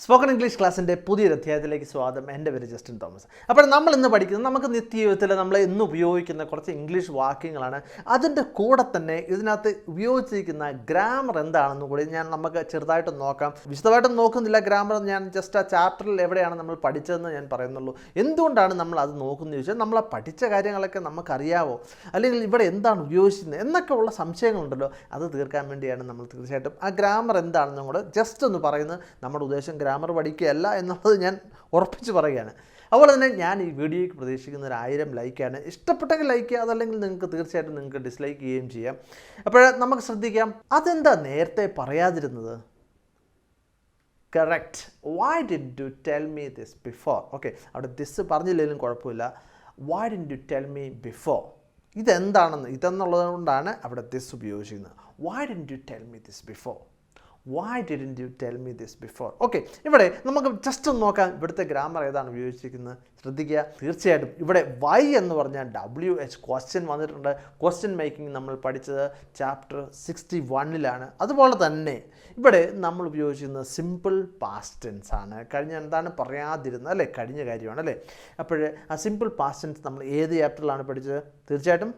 Spoken English ക്ലാസ്സിൻ്റെ പുതിയൊരു അധ്യായത്തിലേക്ക് സ്വാഗതം. എൻ്റെ പേര് ജസ്റ്റിൻ തോമസ്. അപ്പോൾ നമ്മൾ ഇന്ന് പഠിക്കുന്നത് നമുക്ക് നിത്യജീവിതത്തിൽ നമ്മൾ ഇന്ന് ഉപയോഗിക്കുന്ന കുറച്ച് ഇംഗ്ലീഷ് വാക്യങ്ങളാണ്. അതിൻ്റെ കൂടെ തന്നെ ഇതിനകത്ത് ഉപയോഗിച്ചിരിക്കുന്ന ഗ്രാമർ എന്താണെന്ന് കൂടി നമുക്ക് ചെറുതായിട്ട് നോക്കാം. വിശദമായിട്ടൊന്നും നോക്കുന്നില്ല ഗ്രാമർ, ഞാൻ ജസ്റ്റ് ആ ചാപ്റ്ററിൽ എവിടെയാണ് നമ്മൾ പഠിച്ചതെന്ന് ഞാൻ പറയുന്നുള്ളൂ. എന്തുകൊണ്ടാണ് നമ്മൾ അത് നോക്കുന്നത് ചോദിച്ചാൽ നമ്മൾ ആ പഠിച്ച കാര്യങ്ങളൊക്കെ നമുക്കറിയാവോ, അല്ലെങ്കിൽ ഇവിടെ എന്താണ് ഉപയോഗിച്ചിരുന്നത് എന്നൊക്കെ ഉള്ള സംശയങ്ങളുണ്ടല്ലോ, അത് തീർക്കാൻ വേണ്ടിയാണ് നമ്മൾ തീർച്ചയായിട്ടും ആ ഗ്രാമർ എന്താണെന്നും കൂടെ ജസ്റ്റ് ഒന്ന് പറയുന്നത്. നമ്മുടെ ഉദ്ദേശം ഗ്രാമർ പഠിക്കുകയല്ല എന്നുള്ളത് ഞാൻ ഉറപ്പിച്ച് പറയുകയാണ്. അതുപോലെ തന്നെ ഞാൻ ഈ വീഡിയോയ്ക്ക് പ്രതീക്ഷിക്കുന്ന 1000 ലൈക്കാണ്. ഇഷ്ടപ്പെട്ടെങ്കിൽ ലൈക്ക് ചെയ്യുക, അതല്ലെങ്കിൽ നിങ്ങൾക്ക് ഡിസ്ലൈക്ക് ചെയ്യുകയും ചെയ്യാം. അപ്പോൾ നമുക്ക് ശ്രദ്ധിക്കാം, അതെന്താ നേരത്തെ പറയാതിരുന്നത്? Correct. Why did you tell me this before? Okay, അവിടെ ദിസ് പറഞ്ഞില്ലെങ്കിലും കുഴപ്പമില്ല. Why did you tell me before? ഇതെന്നുള്ളത് കൊണ്ടാണ് അവിടെ ദിസ് ഉപയോഗിച്ചിരുന്നത്. Why did you tell me this before? Why didn't you tell me this before? Okay, ഇവിടെ നമുക്ക് just ഒന്ന് നോക്കാം ഇവിടുത്തെ ഗ്രാമർ ഏതാണ് ഉപയോഗിച്ചിരിക്കുന്നത്. ശ്രദ്ധിക്കുക, തീർച്ചയായിട്ടും ഇവിടെ വൈ എന്ന് പറഞ്ഞാൽ WH ക്വസ്റ്റ്യൻ വന്നിട്ടുണ്ട്. ക്വസ്റ്റ്യൻ മേക്കിംഗ് നമ്മൾ പഠിച്ചത് ചാപ്റ്റർ 61-ലാണ്. അതുപോലെ തന്നെ ഇവിടെ നമ്മൾ ഉപയോഗിച്ചിരുന്നത് സിമ്പിൾ പാസ്റ്റ് ടെൻസ് ആണ്. എന്താണ് പറയാതിരുന്നത് അല്ലേ, കഴിഞ്ഞ കാര്യമാണ് അല്ലേ. അപ്പോൾ ആ സിമ്പിൾ പാസ്റ്റ് ടെൻസ് നമ്മൾ ഏത് ചാപ്റ്ററിലാണ് പഠിച്ചത്? തീർച്ചയായിട്ടും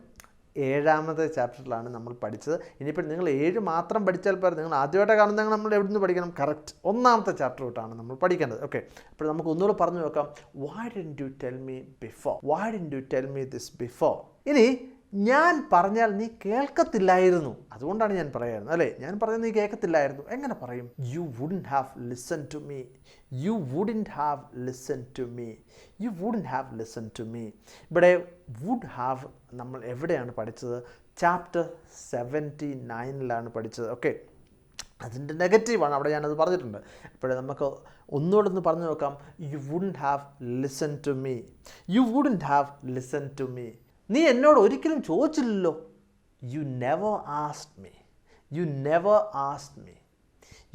7ാമത്തെ ചാപ്റ്ററിലാണ് നമ്മൾ പഠിച്ചത്. ഇനിയിപ്പോൾ നിങ്ങൾ 7 മാത്രം പഠിച്ചാൽ പോരാ, നിങ്ങൾ ആദ്യമായിട്ട് കാണുന്നെങ്കിൽ നമ്മൾ എവിടെ നിന്ന് പഠിക്കണം? കറക്റ്റ് 1ാമത്തെ ചാപ്റ്റർ തൊട്ടാണ് നമ്മൾ പഠിക്കേണ്ടത്. ഓക്കെ, അപ്പോൾ നമുക്ക് ഒന്നുകൂടെ പറഞ്ഞു നോക്കാം. Why didn't you tell me before? Why didn't you tell me this before? ഇനി ഞാൻ പറഞ്ഞാൽ നീ കേൾക്കത്തില്ലായിരുന്നു, അതുകൊണ്ടാണ് ഞാൻ പറയായിരുന്നു അല്ലേ. ഞാൻ പറഞ്ഞാൽ നീ കേൾക്കത്തില്ലായിരുന്നു, എങ്ങനെ പറയും? You wouldn't have listen to me. You wouldn't have listen to me. You wouldn't have listen to me. ഇവിടെ വുഡ് ഹാവ് നമ്മൾ എവിടെയാണ് പഠിച്ചത്? ചാപ്റ്റർ 79-ലാണ് പഠിച്ചത്. ഓക്കെ, അതിൻ്റെ നെഗറ്റീവാണ്, അവിടെ ഞാനത് പറഞ്ഞിട്ടുണ്ട്. അപ്പോൾ നമുക്ക് ഒന്നുകൂടെ ഒന്ന് പറഞ്ഞു നോക്കാം. You wouldn't have listen to me. You wouldn't have listen to me. നീ എന്നോട് ഒരിക്കലും ചോദിച്ചില്ലല്ലോ. You never asked me. You never asked me.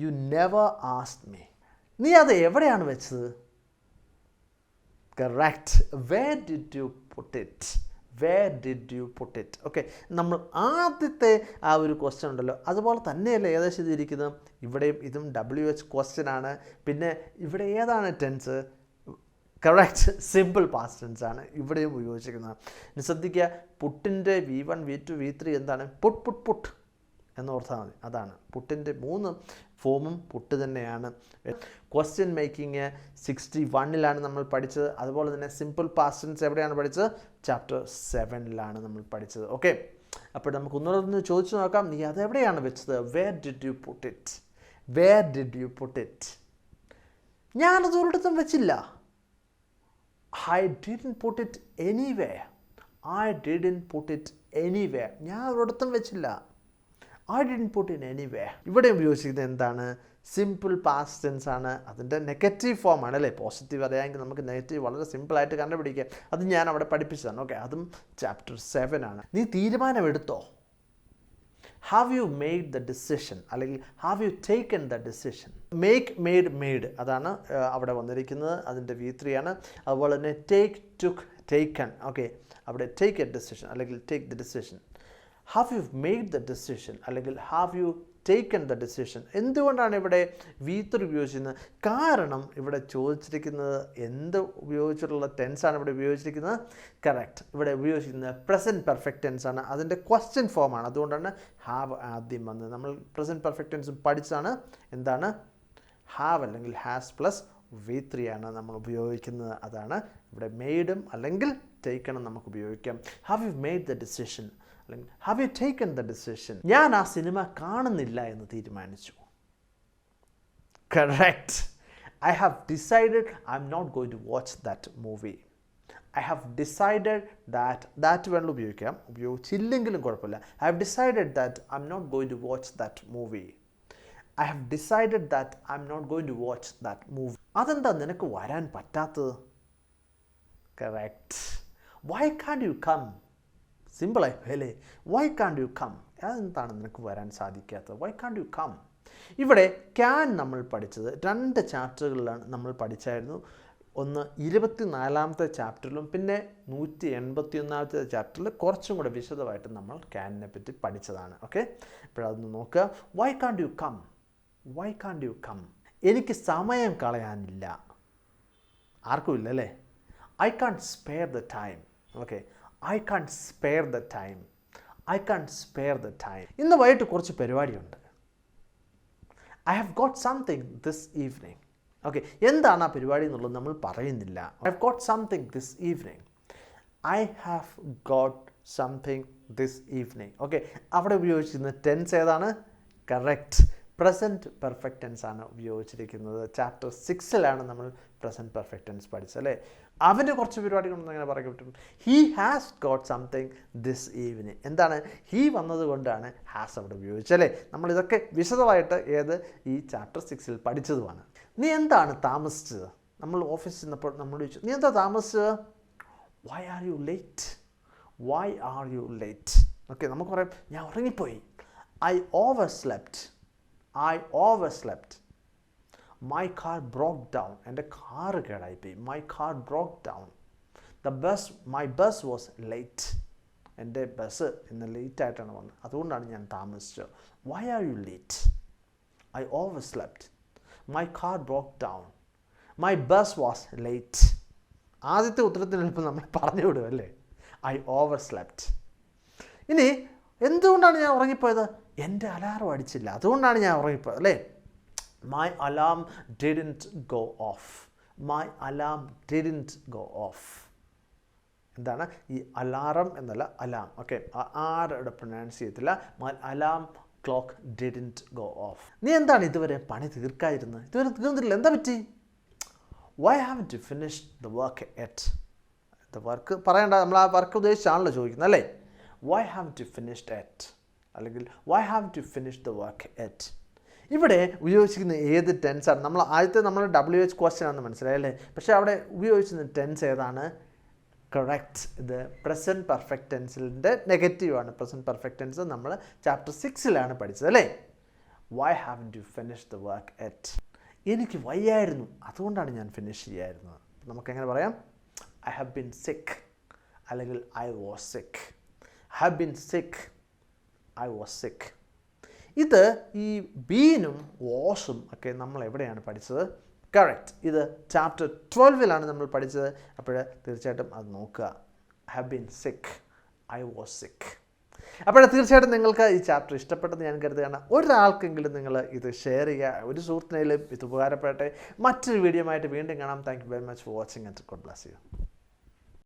You never asked me. നീ അത് എവിടെയാണ് വെച്ചത്? Correct. Where did you put it? Where did you put it? Okay, നമ്മൾ ആദ്യത്തെ ആ ഒരു ക്വസ്റ്റ്യൻ ഉണ്ടല്ലോ, അതുപോലെ തന്നെയല്ലേ ഏകദേശം ഇതിരിക്കുന്നത്. ഇവിടെയും ഇതും WH ക്വസ്റ്റ്യൻ ആണ്. പിന്നെ ഇവിടെ ഏതാണ് tense? Correct, simple past tense ആണ് ഇവിടെയും ഉപയോഗിച്ചിരിക്കുന്നത്. ഇനി ശ്രദ്ധിക്കുക, പുട്ടിൻ്റെ V1 V2 V3 എന്താണ്? പുട്ട് പുട്ട് പുട്ട് എന്നോർത്താൽ മതി. അതാണ് പുട്ടിൻ്റെ 3 ഫോമും പുട്ട് തന്നെയാണ്. ക്വസ്റ്റ്യൻ മേക്കിംഗ് 61-ലാണ് നമ്മൾ പഠിച്ചത്. അതുപോലെ തന്നെ സിമ്പിൾ പാസ്റ്റ് ടെൻസ് എവിടെയാണ് പഠിച്ചത്? ചാപ്റ്റർ 7-ലാണ് നമ്മൾ പഠിച്ചത്. ഓക്കെ, അപ്പോൾ നമുക്ക് ഒന്നുകൂടെ ചോദിച്ചു നോക്കാം, നീ അതെവിടെയാണ് വെച്ചത്? Where did you put it? Where did you put it? ഞാനത് ഒരിടത്തും വെച്ചില്ല. I didn't put it anywhere. I didn't put it anywhere. ഞാൻ ഒരിടത്തും വെച്ചില്ല. I didn't put it anywhere. ഇവിടെ ഉപയോഗിച്ചിരിക്കുന്നത് എന്താണ്? സിമ്പിൾ പാസ്റ്റ് ടെൻസ് ആണ്. അതിൻ്റെ നെഗറ്റീവ് ഫോമാണ് അല്ലേ. പോസിറ്റീവ് അറിയാമെങ്കിൽ നമുക്ക് നെഗറ്റീവ് വളരെ സിമ്പിളായിട്ട് കണ്ടുപിടിക്കാം. അത് ഞാൻ അവിടെ പഠിപ്പിച്ചതാണ്. ഓക്കെ, അതും ചാപ്റ്റർ 7-ആണ്. നീ തീരുമാനമെടുത്തോ? Have you made the decision, അല്ലെങ്കിൽ have you taken the decision? Made അതാണ് അവിടെ വന്നിരിക്കുന്നത്. അതിൻ്റെ V3 ആണ്. അതുപോലെ തന്നെ ടേക്ക്, ടുക്ക്, ടേക്കൺ. ഓക്കെ, അവിടെ ടേക്ക് എ ഡിസിഷൻ അല്ലെങ്കിൽ take the decision. Have you made the decision അല്ലെങ്കിൽ have you taken the decision? എന്തുകൊണ്ടാണ് ഇവിടെ V3 ഉപയോഗിച്ചിരുന്നത്? കാരണം ഇവിടെ ചോദിച്ചിരിക്കുന്നത് എന്ത് ഉപയോഗിച്ചിട്ടുള്ള ടെൻസാണ് ഇവിടെ ഉപയോഗിച്ചിരിക്കുന്നത്? കറക്റ്റ്, ഇവിടെ ഉപയോഗിച്ചിരിക്കുന്നത് പ്രസൻറ്റ് പെർഫെക്റ്റ് ടെൻസ് ആണ്. അതിൻ്റെ ക്വസ്റ്റ്യൻ ഫോമാണ്. അതുകൊണ്ടാണ് ഹാവ് ആദ്യം വന്നത്. നമ്മൾ പ്രസൻറ്റ് പെർഫെക്റ്റ് ടെൻസ് പഠിച്ചാണ്. എന്താണ്? ഹാവ് അല്ലെങ്കിൽ ഹാസ് പ്ലസ് V3 ആണ് നമ്മൾ ഉപയോഗിക്കുന്നത്. അതാണ് ഇവിടെ മെയ്ഡും അല്ലെങ്കിൽ ടേക്കണും നമുക്ക് ഉപയോഗിക്കാം. Have you made the decision അല്ലെങ്കിൽ have you taken the decision? ഞാൻ ആ സിനിമ കാണുന്നില്ല എന്ന് തീരുമാനിച്ചു. Correct. I have decided I'm not going to watch that movie. I have decided that വേണം ഉപയോഗിക്കാം, ഉപയോഗിച്ചില്ലെങ്കിലും കുഴപ്പമില്ല. I have decided that I'm not going to watch that movie. I have decided that I'm not going to watch that movie. അതെന്താ നിനക്ക് വരാൻ പറ്റാത്തത്? Correct. Why can't you come? സിമ്പിളായി അല്ലേ. Why can't you come? അതെന്താണ് നിനക്ക് വരാൻ സാധിക്കാത്തത്? Why can't you come? ഇവിടെ ക്യാൻ നമ്മൾ പഠിച്ചത് 2 ചാപ്റ്ററുകളിലാണ് നമ്മൾ പഠിച്ചായിരുന്നു. ഒന്ന് 24ാമത്തെ ചാപ്റ്ററിലും പിന്നെ 181ാമത്തെ ചാപ്റ്ററിൽ കുറച്ചും കൂടെ വിശദമായിട്ട് നമ്മൾ ക്യാനിനെ പറ്റി പഠിച്ചതാണ്. ഓക്കെ, ഇപ്പോഴതൊന്ന് നോക്കുക. Why can't you come? Why can't you come? എനിക്ക് സമയം കളയാനില്ല. ആർക്കും ഇല്ല അല്ലേ? I can't spare the time. Okay, I can't spare the time. I can't spare the time. ഇന്ന് വൈകിട്ട് കുറച്ച് പരിപാടിയുണ്ട്. I have got something this evening. Okay, എന്താണ് ആ പരിപാടി എന്നുള്ളത് നമ്മൾ പറയുന്നില്ല. I have got something this evening. I have got something this evening. Okay, അവിടെ ഉപയോഗിച്ചിരുന്ന ടെൻസ് ഏതാണ്? കറക്റ്റ്, പ്രസൻറ്റ് പെർഫെക്റ്റ് ടെൻസ് ആണ് ഉപയോഗിച്ചിരിക്കുന്നത്. ചാപ്റ്റർ 6-ലാണ് നമ്മൾ പ്രസൻറ്റ് പെർഫെക്റ്റ് ടെൻസ് പഠിച്ചത് അല്ലേ? അവൻ്റെ കുറച്ച് പരിപാടികളൊന്നും അങ്ങനെ പറയാൻ പറ്റും. He has got something this evening. എന്താണ്? ഹീ വന്നതുകൊണ്ടാണ് ഹാസ് അവിടെ ഉപയോഗിച്ചത് അല്ലേ? നമ്മളിതൊക്കെ വിശദമായിട്ട് ഈ ചാപ്റ്റർ 6-ൽ പഠിച്ചതുമാണ്. നീ എന്താണ് താമസിച്ചത്? നമ്മൾ ഓഫീസിൽ ചെന്നപ്പോൾ നമ്മൾ ചോദിച്ചു, നീ എന്താ താമസിച്ചത്? Why are you late? Why are you late? Okay, നമുക്ക് പറയാം ഞാൻ ഉറങ്ങിപ്പോയി. I overslept. I overslept. My car broke down. എൻ്റെ കാറ് കേടായിപ്പോയി. My car broke down. My bus was late. എൻ്റെ ബസ് ഇന്ന് ലേറ്റായിട്ടാണ് വന്നത്, അതുകൊണ്ടാണ് ഞാൻ താമസിച്ചത്. Why are you late? I overslept. My car broke down. My bus was late. ആദ്യത്തെ ഉത്തരത്തിന് എളുപ്പം നമ്മൾ പറഞ്ഞു വിടും അല്ലേ? I over slept. ഇനി എന്തുകൊണ്ടാണ് ഞാൻ ഉറങ്ങിപ്പോയത്? എൻ്റെ അലാറം അടിച്ചില്ല, അതുകൊണ്ടാണ് ഞാൻ ഉറങ്ങിപ്പോയത് അല്ലേ? My alarm didn't go off. My alarm didn't go off. എന്താണ് ഈ അലാറം എന്നല്ല, അലാം. ഓക്കെ, ആരുടെ പ്രൊനൗൺസ് ചെയ്യത്തില്ല. My alarm clock didn't go off. നീ എന്താണ് ഇതുവരെ പണി തീർക്കാതിരുന്നത്? ഇതുവരെ തീർന്നിട്ടില്ല, എന്താ പറ്റി? Why haven't you finished the work yet? The work പറയണ്ട, നമ്മൾ ആ വർക്ക് ഉദ്ദേശിച്ചാണല്ലോ ചോദിക്കുന്നത് അല്ലേ? Why haven't you finished yet, അല്ലെങ്കിൽ why haven't you finished the work yet. ഇവിടെ ഉപയോഗിച്ചിരിക്കുന്ന ഏത് ടെൻസാണ്? നമ്മൾ ആദ്യത്തെ നമ്മൾ WH ക്വസ്റ്റ്യൻ ആണെന്ന് മനസ്സിലായല്ലേ? പക്ഷേ അവിടെ ഉപയോഗിച്ചിരുന്ന ടെൻസ് ഏതാണ്? കറക്റ്റ്, ഇത് പ്രസൻറ്റ് പെർഫെക്റ്റ് ടെൻസിൻ്റെ നെഗറ്റീവാണ്. പ്രസൻറ്റ് പെർഫെക്റ്റ് ടെൻസ് നമ്മൾ ചാപ്റ്റർ 6-ലാണ് പഠിച്ചത് അല്ലേ? Why haven't you finish the work yet? എനിക്ക് വയ്യായിരുന്നു, അതുകൊണ്ടാണ് ഞാൻ ഫിനിഷ് ചെയ്യായിരുന്നത്. നമുക്കെങ്ങനെ പറയാം? ഐ ഹാവ് ബീൻ സിക്ക്, അല്ലെങ്കിൽ ഐ വാസ് സിക്ക്. ഐ ഹാവ് ബീൻ സിക്ക്, ഐ വാസ് സിക്ക്. ഇത് ഈ ബീനും വാസും ഒക്കെ നമ്മൾ എവിടെയാണ് പഠിച്ചത്? കറക്റ്റ്, ഇത് ചാപ്റ്റർ 12-ലാണ് നമ്മൾ പഠിച്ചത്. അപ്പോൾ തീർച്ചയായിട്ടും അത് നോക്കുക. ഐ ഹാവ് ബീൻ സിക്ക്, ഐ വാസ് സിക്ക്. അപ്പോൾ തീർച്ചയായിട്ടും നിങ്ങൾക്ക് ഈ ചാപ്റ്റർ ഇഷ്ടപ്പെട്ടെന്ന് ഞാൻ കരുതുകയാണ്. ഒരാൾക്കെങ്കിലും നിങ്ങൾ ഇത് ഷെയർ ചെയ്യുക, ഒരു സുഹൃത്തിനെങ്കിലും ഇത് ഉപകാരപ്പെടട്ടെ. മറ്റൊരു വീഡിയോ ആയിട്ട് വീണ്ടും കാണാം. Thank you very much for watching and God bless you.